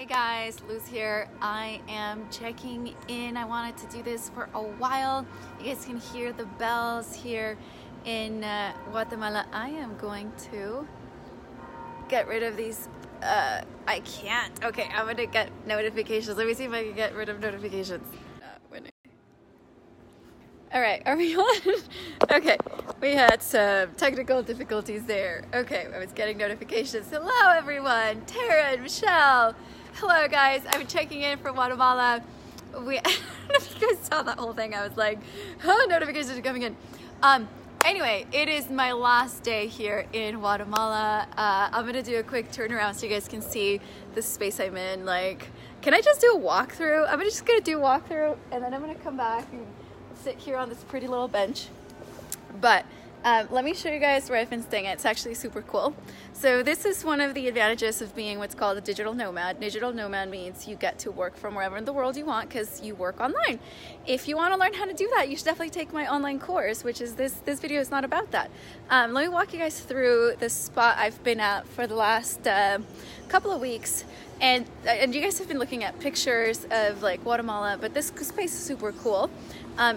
Hi guys, Luz here. I am checking in. I wanted to do this for a while. You guys can hear the bells here in Guatemala. I am going to get rid of these. I can't. Okay, I'm gonna get notifications. Let me see if I can get rid of notifications. All right, are we on? Okay, we had some technical difficulties there. Okay, I was getting notifications. Hello everyone, Tara and Michelle. Hello guys, I'm checking in from Guatemala. I don't know if you guys saw that whole thing. I was like, oh, notifications are coming in. Anyway, it is my last day here in Guatemala. I'm gonna do a quick turnaround so you guys can see the space I'm in. Like, can I just do a walkthrough? I'm just gonna do a walkthrough and then I'm gonna come back and sit here on this pretty little bench. But let me show you guys where I've been staying. It's actually super cool. So this is one of the advantages of being what's called a digital nomad. Digital nomad means you get to work from wherever in the world you want because you work online. If you want to learn how to do that, you should definitely take my online course, which is this video is not about that. Let me walk you guys through the spot I've been at for the last couple of weeks. And you guys have been looking at pictures of like Guatemala, but this place is super cool.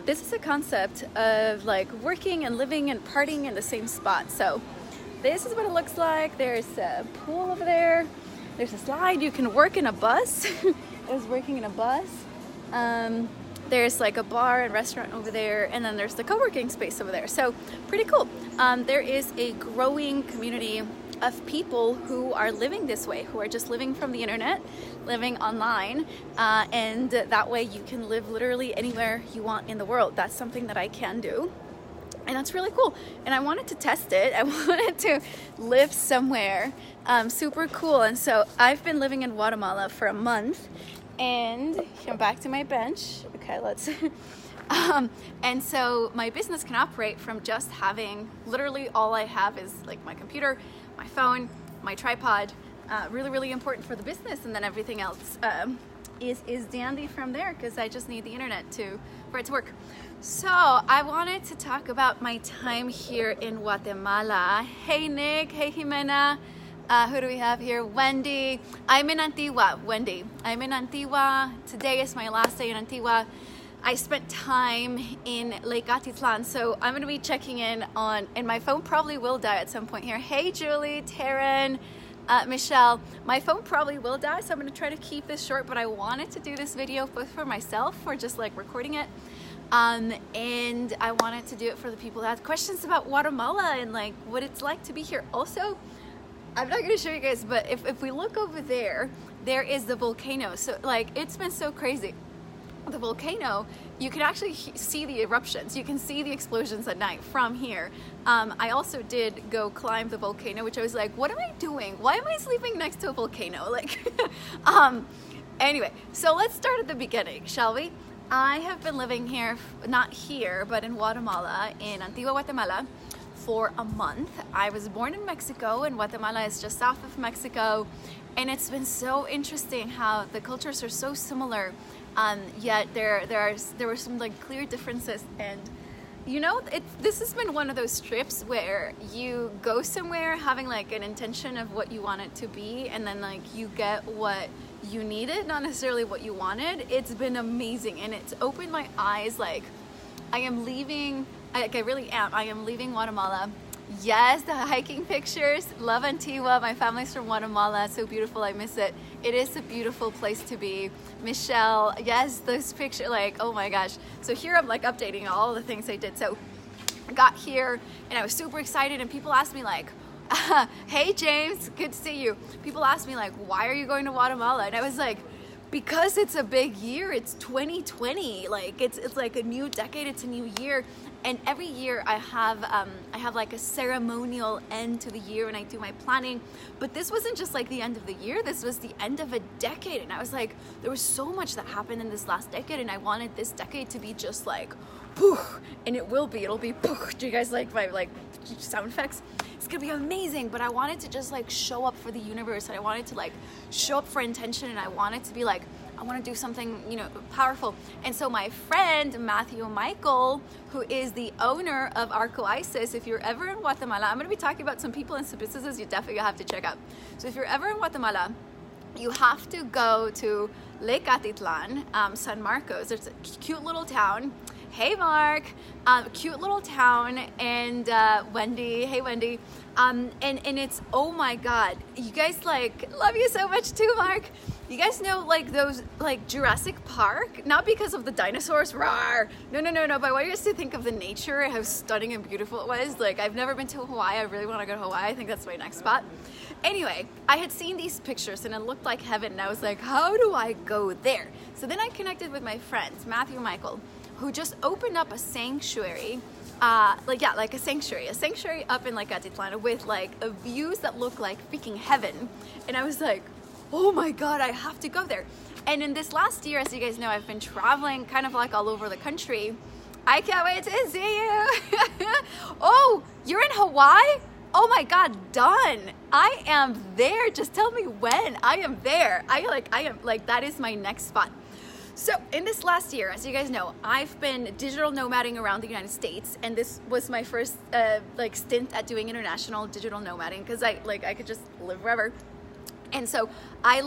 This is a concept of like working and living and partying in the same spot. So this is what it looks like. There's a pool over there. There's a slide. You can work in a bus. I was working in a bus. There's like a bar and restaurant over there, and then there's the co-working space over there. So pretty cool. There is a growing community of people who are living this way, who are just living from the internet, living online, and that way you can live literally anywhere you want in the world. That's something that I can do, and that's really cool. And I wanted to test it. I wanted to live somewhere super cool. And so I've been living in Guatemala for a month, and I'm back to my bench. Okay, let's and so my business can operate from just having literally all I have is like my computer, my phone, my tripod, really important for the business, and then everything else is dandy from there because I just need the internet for it to work. So I wanted to talk about my time here in Guatemala. Hey Nick, hey Jimena, who do we have here? Wendy. I'm in Antigua. Wendy, I'm in Antigua. Today is my last day in Antigua. I spent time in Lake Atitlan, so I'm going to be checking in on, and my phone probably will die at some point here. Hey Julie, Taryn, Michelle, my phone probably will die, so I'm going to try to keep this short, but I wanted to do this video both for myself, for just like recording it, and I wanted to do it for the people that have questions about Guatemala and like what it's like to be here. Also, I'm not going to show you guys, but if we look over there, there is the volcano. So like, it's been so crazy. The volcano, you can actually see the eruptions. You can see the explosions at night from here. I also did go climb the volcano, which I was like, what am I doing? Why am I sleeping next to a volcano? Like, anyway, so let's start at the beginning, shall we? I have been living here, not here, but in Guatemala, in Antigua, Guatemala, for a month. I was born in Mexico, and Guatemala is just south of Mexico, and it's been so interesting how the cultures are so similar. Yet there were some like clear differences, and you know, this has been one of those trips where you go somewhere having like an intention of what you want it to be, and then like you get what you needed, not necessarily what you wanted. It's been amazing, and it's opened my eyes. Like, I am leaving, like I really am. I am leaving Guatemala. Yes, the hiking pictures. Love Antigua. My family's from Guatemala. So beautiful. I miss it. It is a beautiful place to be. Michelle, yes, those pictures, like, oh my gosh. So here I'm like updating all the things I did. So I got here and I was super excited, and people asked me like, hey James, good to see you. People asked me like, why are you going to Guatemala? And I was like, because it's a big year. It's 2020. Like it's like a new decade. It's a new year. And every year I have like a ceremonial end to the year, and I do my planning. But this wasn't just like the end of the year. This was the end of a decade. And I was like, there was so much that happened in this last decade, and I wanted this decade to be just like, poof, and it will be. It'll be poof. Do you guys like my like sound effects? It's gonna be amazing. But I wanted to just like show up for the universe, and I wanted to like show up for intention, and I wanted to be like, I want to do something, you know, powerful. And so my friend Matthew Michael, who is the owner of Arco Isis, if you're ever in Guatemala, I'm going to be talking about some people and some businesses you definitely have to check out. So if you're ever in Guatemala, you have to go to Lake Atitlan, San Marcos. There's a cute little town. Hey Mark, cute little town, and Wendy, hey Wendy, and it's, oh my God, you guys, like, love you so much too, Mark. You guys know, like, those, like, Jurassic Park, not because of the dinosaurs, rawr, no, but I want you guys to think of the nature, how stunning and beautiful it was. Like, I've never been to Hawaii. I really want to go to Hawaii. I think that's my next spot. Anyway, I had seen these pictures and it looked like heaven, and I was like, how do I go there? So then I connected with my friends, Matthew and Michael, who just opened up a sanctuary, like a sanctuary up in Lake Atitlan with like views that look like freaking heaven. And I was like, oh my God, I have to go there. And in this last year, as you guys know, I've been traveling kind of like all over the country. I can't wait to see you. Oh, you're in Hawaii? Oh my God, done. I am there. Just tell me when. I am there. I am like, that is my next spot. So in this last year, as you guys know, I've been digital nomading around the United States, and this was my first like stint at doing international digital nomading, because I could just live wherever. And so I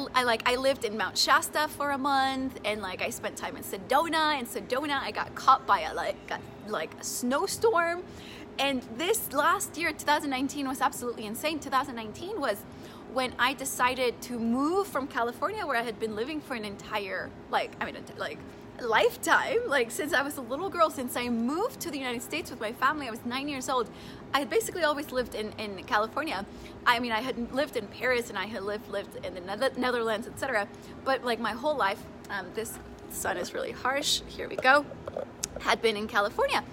lived in Mount Shasta for a month, and like I spent time in Sedona. In Sedona, I got caught by a snowstorm. And this last year, 2019, was absolutely insane. 2019 was when I decided to move from California, where I had been living for an entire, lifetime, like since I was a little girl. Since I moved to the United States with my family, I was 9 years old. I had basically always lived in California. I mean, I had lived in Paris, and I had lived in the Netherlands, etc. But like my whole life, this sun is really harsh, here we go, had been in California.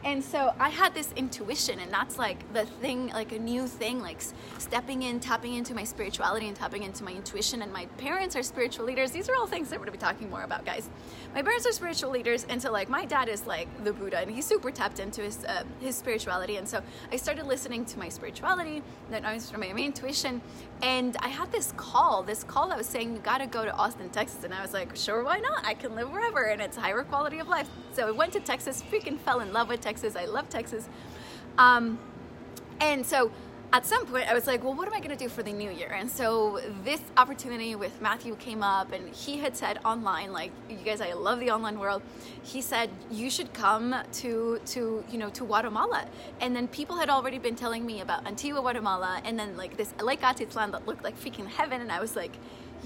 And so I had this intuition, and that's like the thing, like a new thing, like stepping in, tapping into my spirituality and tapping into my intuition. And my parents are spiritual leaders. These are all things that we're going to be talking more about, guys. My parents are spiritual leaders, and so like my dad is like the Buddha, and he's super tapped into his spirituality. And so I started listening to my spirituality, then I was from my intuition, and I had this call that was saying, you got to go to Austin, Texas. And I was like, sure, why not? I can live wherever, and it's higher quality of life. So I went to Texas, freaking fell in love with Texas. I love Texas. And so at some point I was like, well, what am I going to do for the new year? And so this opportunity with Matthew came up, and he had said online, like, you guys, I love the online world. He said, you should come to Guatemala. And then people had already been telling me about Antigua, Guatemala, and then like this Lake Atitlan that looked like freaking heaven. And I was like,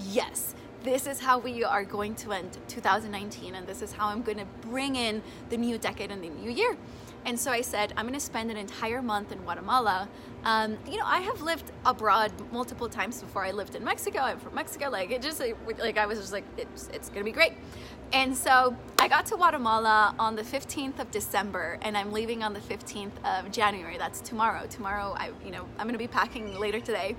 yes, this is how we are going to end 2019, and this is how I'm going to bring in the new decade and the new year. And so I said, I'm going to spend an entire month in Guatemala. I have lived abroad multiple times before. I lived in Mexico. I'm from Mexico. I was just like, it's going to be great. And so I got to Guatemala on the 15th of December, and I'm leaving on the 15th of January. That's tomorrow. Tomorrow, I'm going to be packing later today.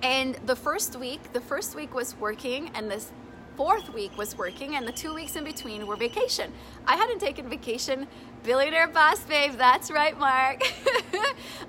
And the first week was working, and this fourth week was working, and the 2 weeks in between were vacation. I hadn't taken vacation. Billionaire boss babe, that's right, Mark.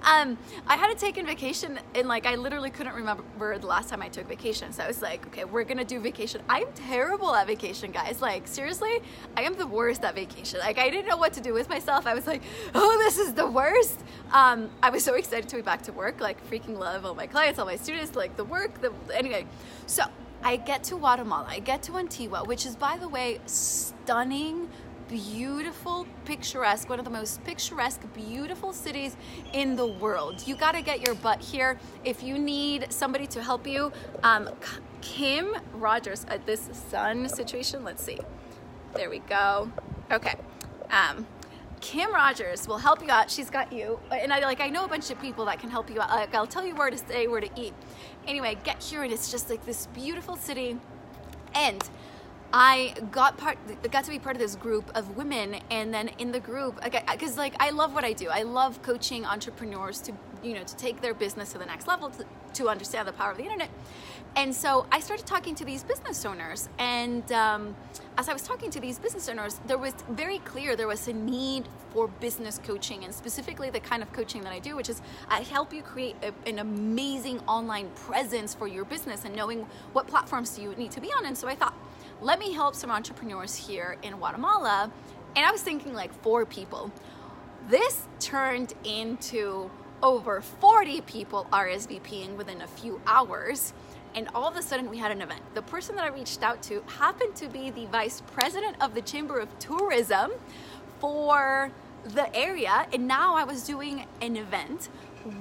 I hadn't taken vacation, and I literally couldn't remember the last time I took vacation. So I was like, okay, we're gonna do vacation. I'm terrible at vacation, guys. Seriously, I am the worst at vacation. I didn't know what to do with myself. I was like, oh, this is the worst. I was so excited to be back to work, freaking love all my clients, all my students, the work, anyway. So I get to Guatemala, I get to Antigua, which is, by the way, stunning, beautiful, picturesque, one of the most picturesque, beautiful cities in the world. You gotta get your butt here. If you need somebody to help you, Kim Rogers at this sun situation, let's see. There we go. Okay. Kim Rogers will help you out. She's got you. And I know a bunch of people that can help you out. I'll tell you where to stay, where to eat. Anyway, get here, and it's just this beautiful city. And I got to be part of this group of women, and then in the group, because I love what I do. I love coaching entrepreneurs to take their business to the next level, to understand the power of the internet. And so I started talking to these business owners, and as I was talking to these business owners, there was very clear there was a need for business coaching, and specifically the kind of coaching that I do, which is I help you create an amazing online presence for your business and knowing what platforms do you need to be on. And so I thought, let me help some entrepreneurs here in Guatemala. And I was thinking 4 people. This turned into over 40 people RSVPing within a few hours. and all of a sudden we had an event. The person that I reached out to happened to be the vice president of the Chamber of Tourism for the area, and now I was doing an event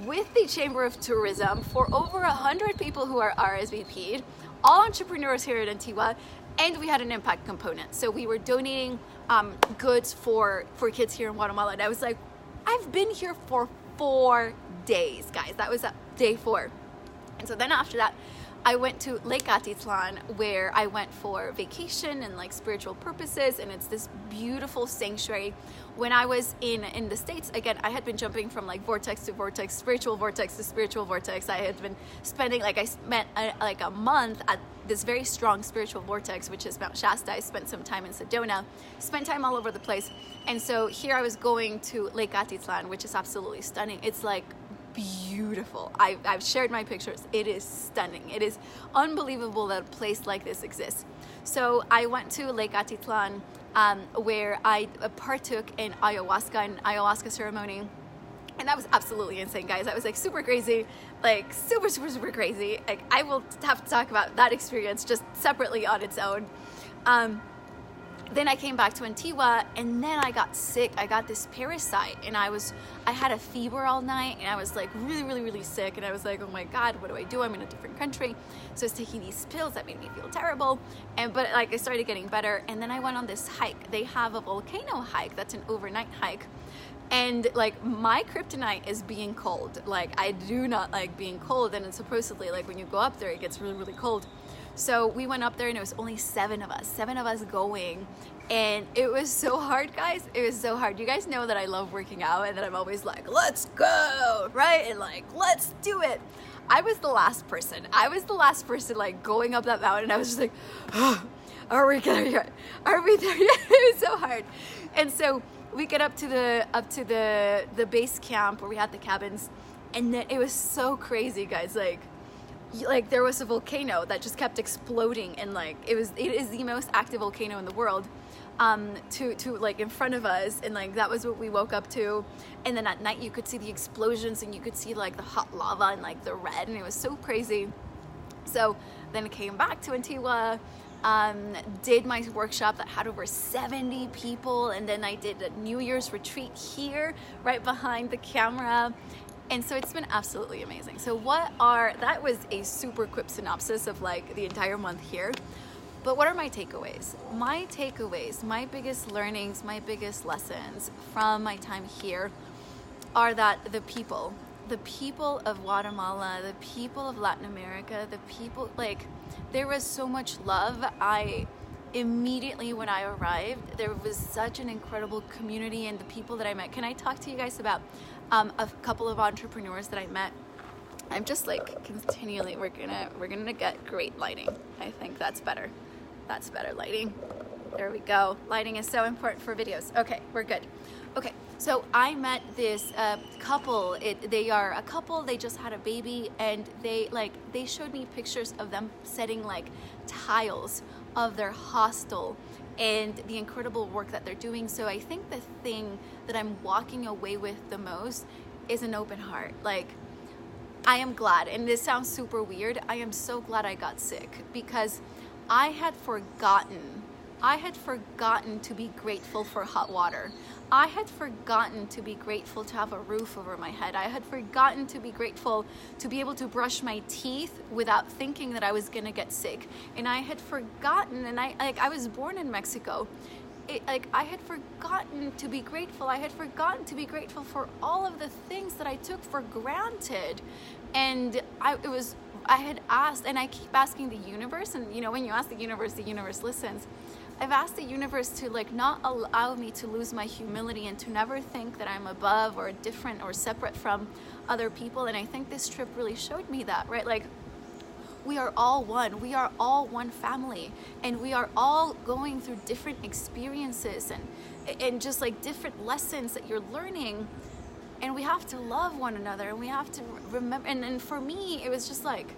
with the Chamber of Tourism for over 100 people who are RSVP'd, all entrepreneurs here in Antigua, and we had an impact component. So we were donating goods for kids here in Guatemala, and I was like, I've been here for 4 days, guys. That was day 4. And so then after that, I went to Lake Atitlan, where I went for vacation and like spiritual purposes, and it's this beautiful sanctuary. When I was in the States, again, I had been jumping from like vortex to vortex, spiritual vortex to spiritual vortex. I had been spending, like I spent like a month at this very strong spiritual vortex, which is Mount Shasta. I spent some time in Sedona, spent time all over the place. And so here I was going to Lake Atitlan, which is absolutely stunning. It's like beautiful. I've shared my pictures. It is stunning. It is unbelievable that a place like this exists. So I went to Lake Atitlan, where I partook in an ayahuasca ceremony. And that was absolutely insane, guys. That was like super crazy, like super, super, super crazy. Like I will have to talk about that experience just separately on its own. Then I came back to Antigua, and then I got sick. I got this parasite, and I had a fever all night, and I was like really, really, really sick. And I was like, oh my God, what do I do? I'm in a different country. So I was taking these pills that made me feel terrible. But like I started getting better. And then I went on this hike. They have a volcano hike. That's an overnight hike. And like my kryptonite is being cold. Like I do not like being cold. And it's supposedly like when you go up there, it gets really, really cold. So we went up there, and it was only 7 of us going, and it was so hard, guys. It was so hard. You guys know that I love working out, and that I'm always like, let's go, right? And like, let's do it. I was the last person like going up that mountain. I was just like, oh, are we there yet? Are we there yet? It was so hard. And so we get up to the base camp where we had the cabins, and then it was so crazy, guys. Like there was a volcano that just kept exploding, and like it is the most active volcano in the world, to like in front of us, and like that was what we woke up to. And then at night you could see the explosions, and you could see like the hot lava and like the red, and it was so crazy. So then I came back to Antigua, did my workshop that had over 70 people, and then I did a New Year's retreat here right behind the camera. And so it's been absolutely amazing. So that was a super quick synopsis of like the entire month here. But what are my takeaways? My takeaways, my biggest learnings, my biggest lessons from my time here are that the people of Guatemala, the people of Latin America, the people, like there was so much love. Immediately when I arrived, there was such an incredible community, and the people that I met. Can I talk to you guys about a couple of entrepreneurs that I met? I'm just like continually, we're gonna get great lighting. I think that's better lighting. There we go. Lighting is so important for videos. Okay, we're good. Okay, so I met this couple. They are a couple. They just had a baby, and they showed me pictures of them setting like tiles of their hostel and the incredible work that they're doing. So I think the thing that I'm walking away with the most is an open heart. Like I am glad, and this sounds super weird, I am so glad I got sick, because I had forgotten to be grateful for hot water. I had forgotten to be grateful to have a roof over my head. I had forgotten to be grateful to be able to brush my teeth without thinking that I was gonna get sick. And I had forgotten, and I was born in Mexico. I had forgotten to be grateful. I had forgotten to be grateful for all of the things that I took for granted. And I had asked, and I keep asking the universe, and you know, when you ask the universe listens. I've asked the universe to like not allow me to lose my humility, and to never think that I'm above or different or separate from other people. And I think this trip really showed me that, right? Like we are all one. We are all one family, and we are all going through different experiences and just like different lessons that you're learning. And we have to love one another, and we have to remember. And for me, it was just like,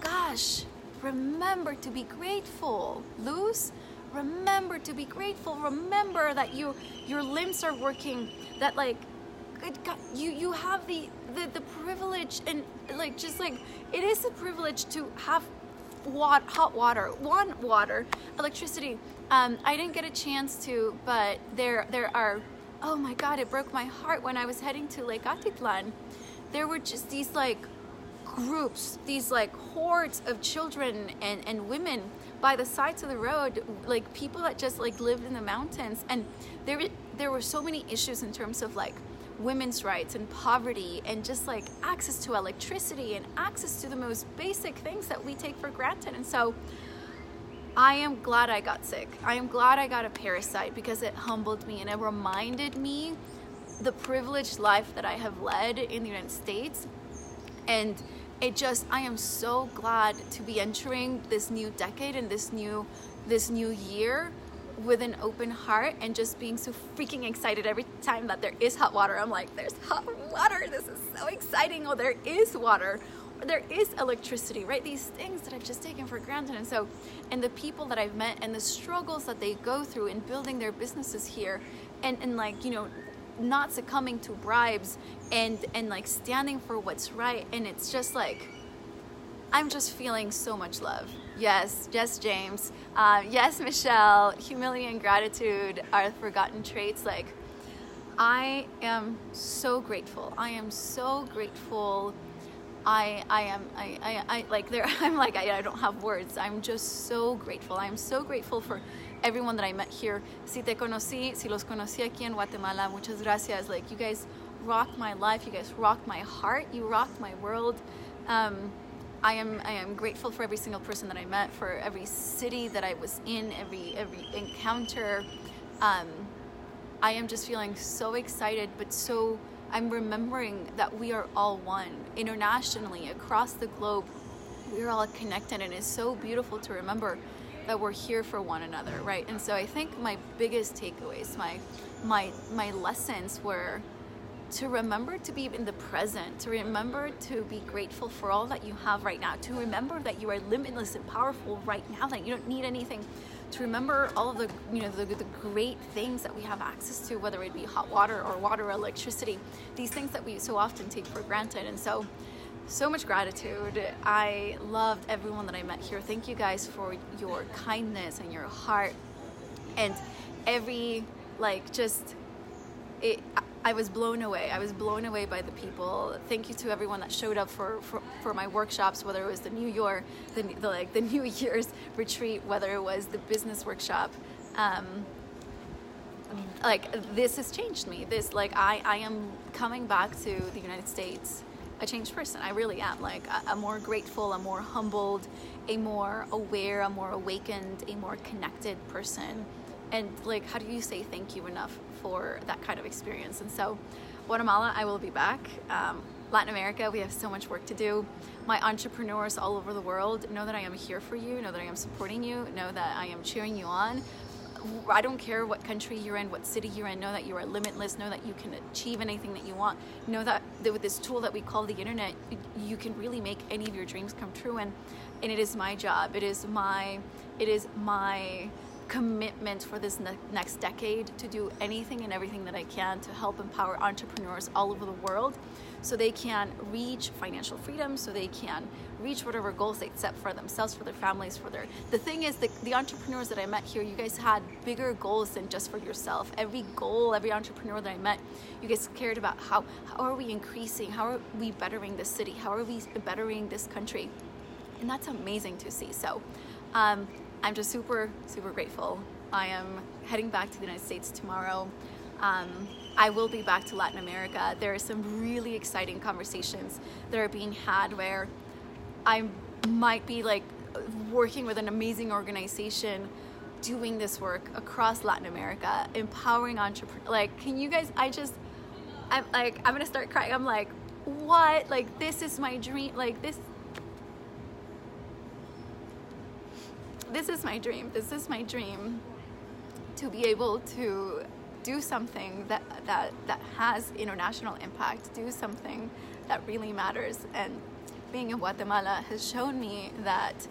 gosh, remember to be grateful, Luz. Remember to be grateful. Remember that your limbs are working, that like you have the privilege, and like, just like, it is a privilege to have hot water, water, electricity. I didn't get a chance to, but there are, oh my God, it broke my heart when I was heading to Lake Atitlan. There were just these like groups, these like hordes of children and women by the sides of the road, like people that just like lived in the mountains. And there were so many issues in terms of like women's rights and poverty, and just like access to electricity and access to the most basic things that we take for granted. And so I am glad I got sick. I am glad I got a parasite, because it humbled me and it reminded me the privileged life that I have led in the United States. And I am so glad to be entering this new decade and this new year with an open heart, and just being so freaking excited every time that there is hot water. I'm like, there's hot water, this is so exciting. Oh, there is water, there is electricity, right? These things that I've just taken for granted. And so, and the people that I've met and the struggles that they go through in building their businesses here, and like, you know, not succumbing to bribes, and like standing for what's right. And it's just like, I'm just feeling so much love. Yes, James. Yes, Michelle. Humility and gratitude are forgotten traits. Like, I am so grateful. I am so grateful. I don't have words. I'm just so grateful. I'm so grateful for everyone that I met here. Si los conocí aquí en Guatemala, muchas gracias. Like, you guys rocked my life. You guys rocked my heart. You rocked my world. I am grateful for every single person that I met, for every city that I was in, every encounter. I am just feeling so excited, but so I'm remembering that we are all one internationally across the globe. We're all connected, and it's so beautiful to remember that we're here for one another, right? And so I think my biggest takeaways, my lessons were to remember to be in the present, to remember to be grateful for all that you have right now, to remember that you are limitless and powerful right now, that you don't need anything, to remember all of the, you know, the great things that we have access to, whether it be hot water or electricity, these things that we so often take for granted. And so much gratitude. I loved everyone that I met here. Thank you guys for your kindness and your heart, and every, like, just, I was blown away. I was blown away by the people. Thank you to everyone that showed up for my workshops, whether it was the New Year's retreat, whether it was the business workshop. Like, this has changed me. This, like, I am coming back to the United States a changed person. I really am. Like, a more grateful, a more humbled, a more aware, a more awakened, a more connected person. And like, how do you say thank you enough for that kind of experience? And so Guatemala, I will be back. Latin America, we have so much work to do. My entrepreneurs all over the world, know that I am here for you, know that I am supporting you, know that I am cheering you on. I don't care what country you're in, what city you're in, know that you are limitless, know that you can achieve anything that you want, know that with this tool that we call the internet, you can really make any of your dreams come true. And it is my job, it is my commitment for this next decade to do anything and everything that I can to help empower entrepreneurs all over the world, so they can reach financial freedom, so they can reach whatever goals they set for themselves, for their families, the thing is, the entrepreneurs that I met here, you guys had bigger goals than just for yourself. Every entrepreneur that I met, you guys cared about how are we increasing, how are we bettering this city, how are we bettering this country, and that's amazing to see. So I'm just super, super grateful. I am heading back to the United States tomorrow. I will be back to Latin America. There are some really exciting conversations that are being had where I might be like working with an amazing organization doing this work across Latin America, empowering entrepreneurs. Like, can you guys, I'm gonna start crying. I'm like, what? Like, this is my dream. Like, this is my dream. This is my dream, to be able to do something that has international impact, do something that really matters. And being in Guatemala has shown me that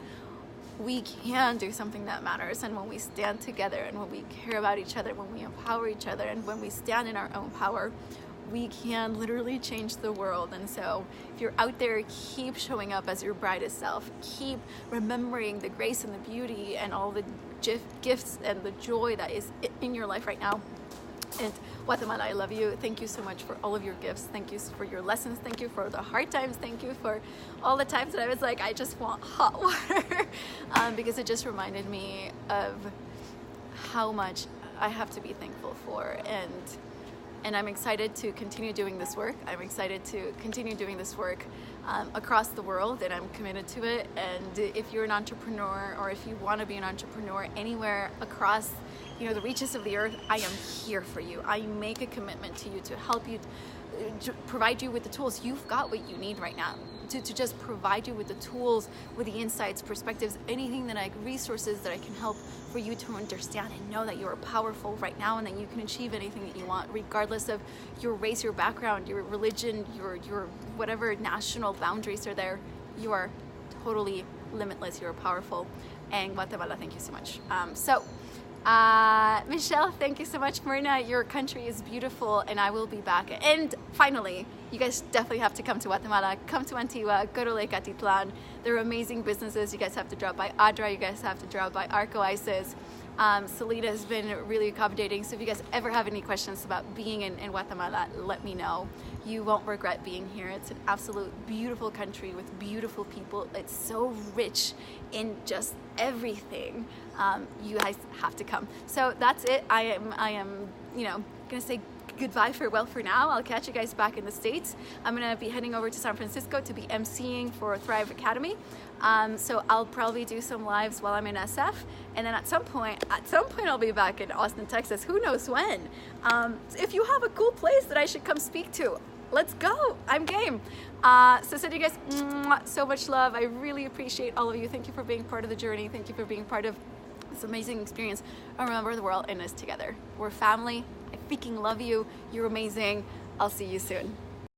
we can do something that matters. And when we stand together, and when we care about each other, when we empower each other, and when we stand in our own power, we can literally change the world. And so if you're out there, keep showing up as your brightest self. Keep remembering the grace and the beauty and all the gifts and the joy that is in your life right now. And Guatemala, I love you. Thank you so much for all of your gifts. Thank you for your lessons. Thank you for the hard times. Thank you for all the times that I was like, I just want hot water. Because it just reminded me of how much I have to be thankful for. And I'm excited to continue doing this work. I'm excited to continue doing this work across the world, and I'm committed to it. And if you're an entrepreneur, or if you want to be an entrepreneur anywhere across the reaches of the earth, I am here for you. I make a commitment to you to help you, to provide you with the tools. You've got what you need right now to just provide you with the tools, with the insights, perspectives, anything that resources that I can help for you to understand and know that you are powerful right now, and that you can achieve anything that you want, regardless of your race, your background, your religion, your whatever national boundaries are there. You are totally limitless. You are powerful. And Guatemala, thank you so much. Michelle, thank you so much. Marina, your country is beautiful, and I will be back. And finally, you guys definitely have to come to Guatemala. Come to Antigua, go to Lake Atitlan. They're amazing businesses. You guys have to drop by Adra. You guys have to drop by Arco Isis. Selena has been really accommodating. So if you guys ever have any questions about being in Guatemala, let me know. You won't regret being here. It's an absolute beautiful country with beautiful people. It's so rich in just everything. You guys have to come. So that's it. I am gonna say goodbye, farewell for now. I'll catch you guys back in the States. I'm gonna be heading over to San Francisco to be emceeing for Thrive Academy. So I'll probably do some lives while I'm in SF, and then at some point I'll be back in Austin, Texas. Who knows when? If you have a cool place that I should come speak to, let's go. I'm game. So send you guys so much love. I really appreciate all of you. Thank you for being part of the journey. Thank you for being part of this amazing experience. And remember, the world in this together. We're family. I freaking love you. You're amazing. I'll see you soon.